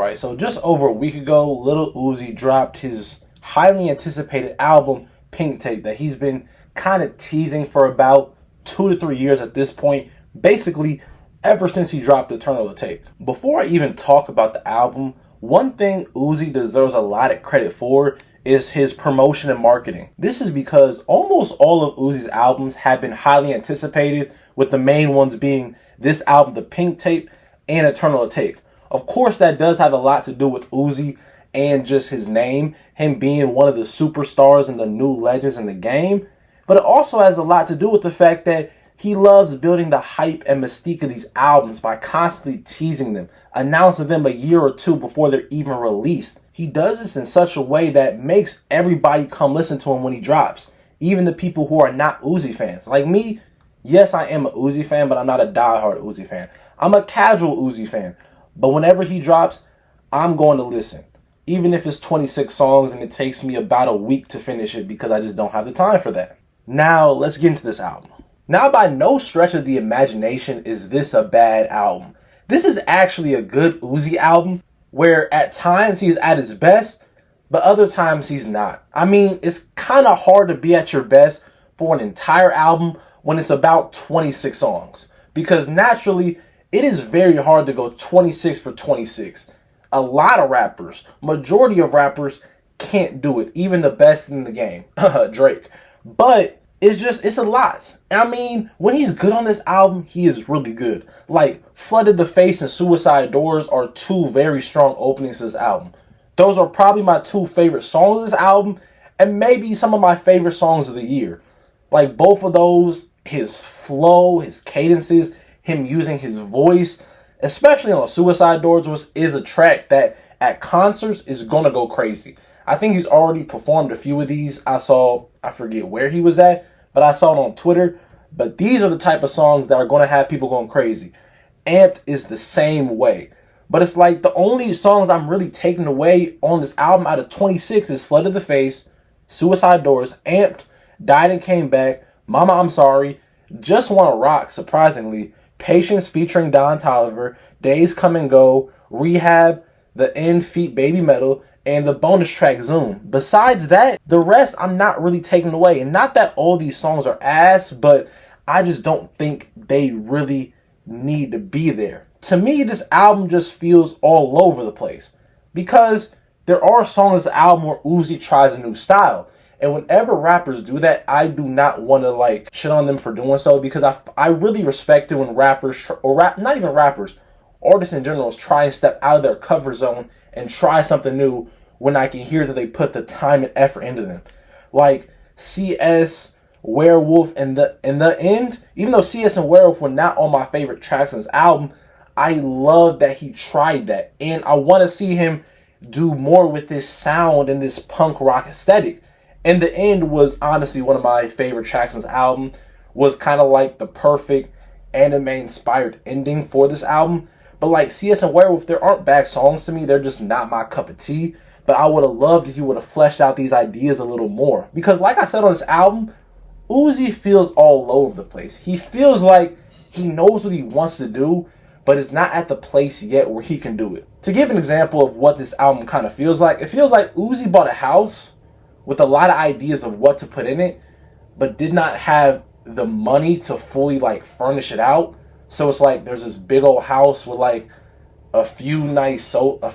Alright, so just over a week ago, Lil Uzi dropped his highly anticipated album, Pink Tape, that he's been kind of teasing for about 2 to 3 years at this point, basically ever since he dropped Eternal to Take. Before I even talk about the album, one thing Uzi deserves a lot of credit for is his promotion and marketing. This is because almost all of Uzi's albums have been highly anticipated, with the main ones being this album, the Pink Tape, and Eternal to Take. Of course, that does have a lot to do with Uzi and just his name, him being one of the superstars and the new legends in the game. But it also has a lot to do with the fact that he loves building the hype and mystique of these albums by constantly teasing them, announcing them a year or two before they're even released. He does this in such a way that makes everybody come listen to him when he drops, even the people who are not Uzi fans. Like me, yes, I am a Uzi fan, but I'm not a diehard Uzi fan. I'm a casual Uzi fan. But whenever he drops, I'm going to listen. Even if it's 26 songs and it takes me about a week to finish it because I just don't have the time for that. Now, let's get into this album. Now, by no stretch of the imagination is this a bad album. This is actually a good Uzi album where at times he's at his best, but other times he's not. I mean, it's kind of hard to be at your best for an entire album when it's about 26 songs. Because naturally, it is very hard to go 26 for 26. A lot of rappers, majority of rappers, can't do it. Even the best in the game, Drake. But it's a lot. I mean, when he's good on this album, he is really good. Like, Flooded the Face and Suicide Doors are two very strong openings to this album. Those are probably my two favorite songs of this album, and maybe some of my favorite songs of the year. Like, both of those, his flow, his cadences, him using his voice, especially on Suicide Doors, which is a track that at concerts is gonna go crazy. I think he's already performed a few of these. I forget where he was at, but I saw it on Twitter. But these are the type of songs that are gonna have people going crazy. Amped is the same way. But it's like the only songs I'm really taking away on this album out of 26 is Flooded the Face, Suicide Doors, Amped, Died and Came Back, Mama I'm Sorry, Just Wanna Rock, surprisingly, Patience featuring Don Toliver, Days Come and Go, Rehab, The End feat BABYMETAL, and the bonus track Zoom. Besides that, the rest I'm not really taking away. And not that all these songs are ass, but I just don't think they really need to be there. To me, this album just feels all over the place. Because there are songs in the album where Uzi tries a new style. And whenever rappers do that, I do not want to like shit on them for doing so, because I really respect it when rappers, not even rappers, artists in general, try and step out of their comfort zone and try something new when I can hear that they put the time and effort into them. Like CS, Werewolf, and the End. Even though CS and Werewolf were not on my favorite tracks on this album, I love that he tried that. And I want to see him do more with this sound and this punk rock aesthetic. And The End was honestly one of my favorite tracks on this album. Was kind of like the perfect anime-inspired ending for this album. But like CS and Werewolf, there aren't bad songs to me. They're just not my cup of tea. But I would have loved if he would have fleshed out these ideas a little more. Because like I said on this album, Uzi feels all over the place. He feels like he knows what he wants to do, but is not at the place yet where he can do it. To give an example of what this album kind of feels like, it feels like Uzi bought a house with a lot of ideas of what to put in it, but did not have the money to fully like furnish it out. So it's like there's this big old house with like a few nice sofas,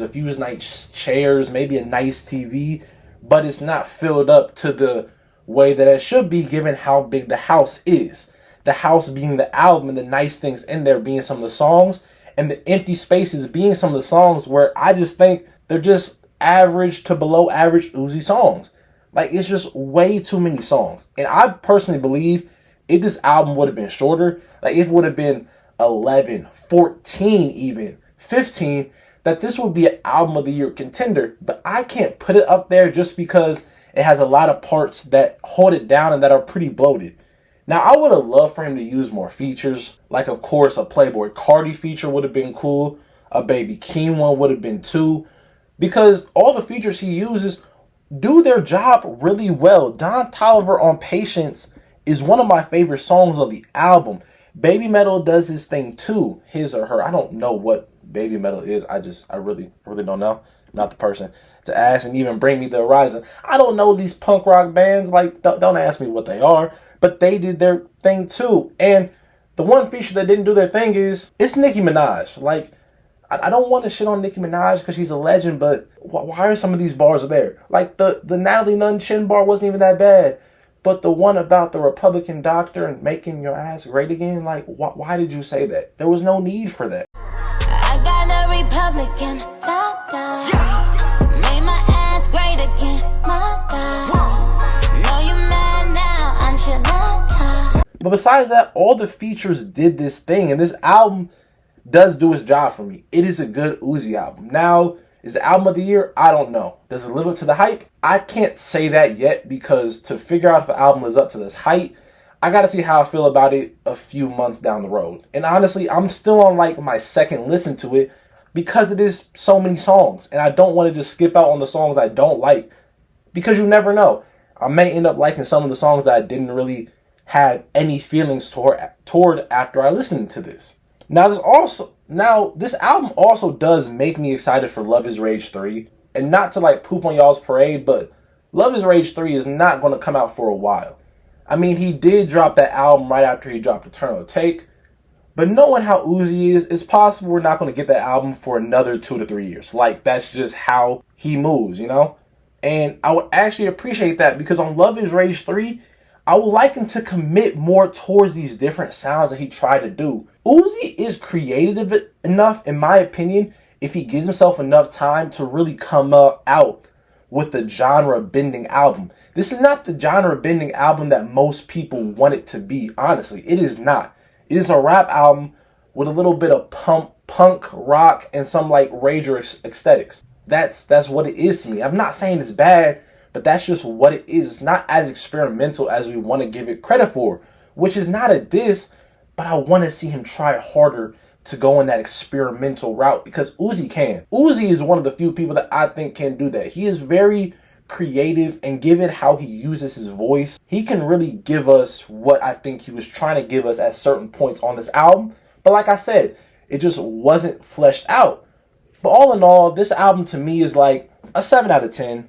a few nice chairs, maybe a nice TV, but it's not filled up to the way that it should be given how big the house is. The house being the album and the nice things in there being some of the songs, and the empty spaces being some of the songs where I just think they're just average to below average Uzi songs. Like, it's just way too many songs. And I personally believe if this album would have been shorter, like if it would have been 11, 14 even, 15, that this would be an album of the year contender. But I can't put it up there just because it has a lot of parts that hold it down and that are pretty bloated. Now, I would have loved for him to use more features. Like, of course, a Playboy Cardi feature would have been cool. A Baby Keem one would have been too. Because all the features he uses do their job really well. Don Toliver on Patience is one of my favorite songs on the album. BABYMETAL does his thing too. His or her. I don't know what Baby Metal is, I really don't know. Not the person to ask and even bring me the horizon. I don't know these punk rock bands. Like, don't ask me what they are. But they did their thing too. And the one feature that didn't do their thing is, it's Nicki Minaj. Like, I don't want to shit on Nicki Minaj because she's a legend, but why are some of these bars there? Like, the Natalie Nunn chin bar wasn't even that bad. But the one about the Republican doctor and making your ass great again, like, why did you say that? There was no need for that. I got a Republican doctor, made my ass great again, my God. Know you mad now, aren't you like? But besides that, all the features did this thing, and this album does do its job for me. It is a good Uzi album. Now, is it album of the year? I don't know. Does it live up to the hype? I can't say that yet, because to figure out if an album is up to this hype, I gotta see how I feel about it a few months down the road. And honestly, I'm still on like my second listen to it because it is so many songs. And I don't want to just skip out on the songs I don't like, because you never know. I may end up liking some of the songs that I didn't really have any feelings toward after I listened to this. Now this album also does make me excited for Love Is Rage 3. And not to like poop on y'all's parade, but Love Is Rage 3 is not going to come out for a while. I mean, he did drop that album right after he dropped Eternal Take. But knowing how Uzi is, it's possible we're not going to get that album for another 2 to 3 years. Like, that's just how he moves, you know? And I would actually appreciate that, because on Love Is Rage 3, I would like him to commit more towards these different sounds that he tried to do. Uzi is creative enough, in my opinion, if he gives himself enough time to really come out with the genre-bending album. This is not the genre-bending album that most people want it to be, honestly. It is not. It is a rap album with a little bit of punk rock and some like rager aesthetics. That's what it is to me. I'm not saying it's bad, but that's just what it is. It's not as experimental as we want to give it credit for, which is not a diss, but I want to see him try harder to go in that experimental route, because Uzi can. Uzi is one of the few people that I think can do that. He is very creative, and given how he uses his voice, he can really give us what I think he was trying to give us at certain points on this album. But like I said, it just wasn't fleshed out. But all in all, this album to me is like a 7 out of 10,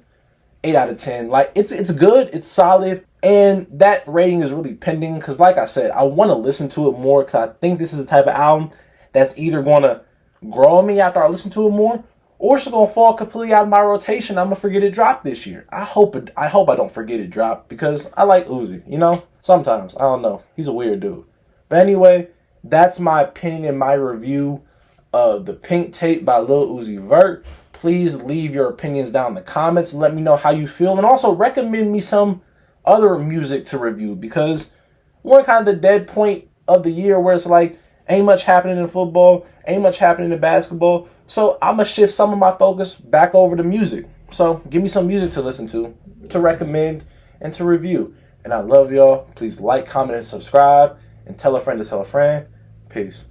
8 out of 10. Like, it's good, it's solid, and that rating is really pending, because like I said, I want to listen to it more, because I think this is the type of album that's either going to grow on me after I listen to it more, or it's going to fall completely out of my rotation. I'm going to forget it dropped this year. I hope I don't forget it dropped, because I like Uzi, you know? Sometimes. I don't know. He's a weird dude. But anyway, that's my opinion and my review of the Pink Tape by Lil Uzi Vert. Please leave your opinions down in the comments and let me know how you feel. And also recommend me some other music to review, because we're kind of the dead point of the year where it's like, ain't much happening in football, ain't much happening in basketball. So I'm going to shift some of my focus back over to music. So give me some music to listen to recommend, and to review. And I love y'all. Please like, comment, and subscribe. And tell a friend to tell a friend. Peace.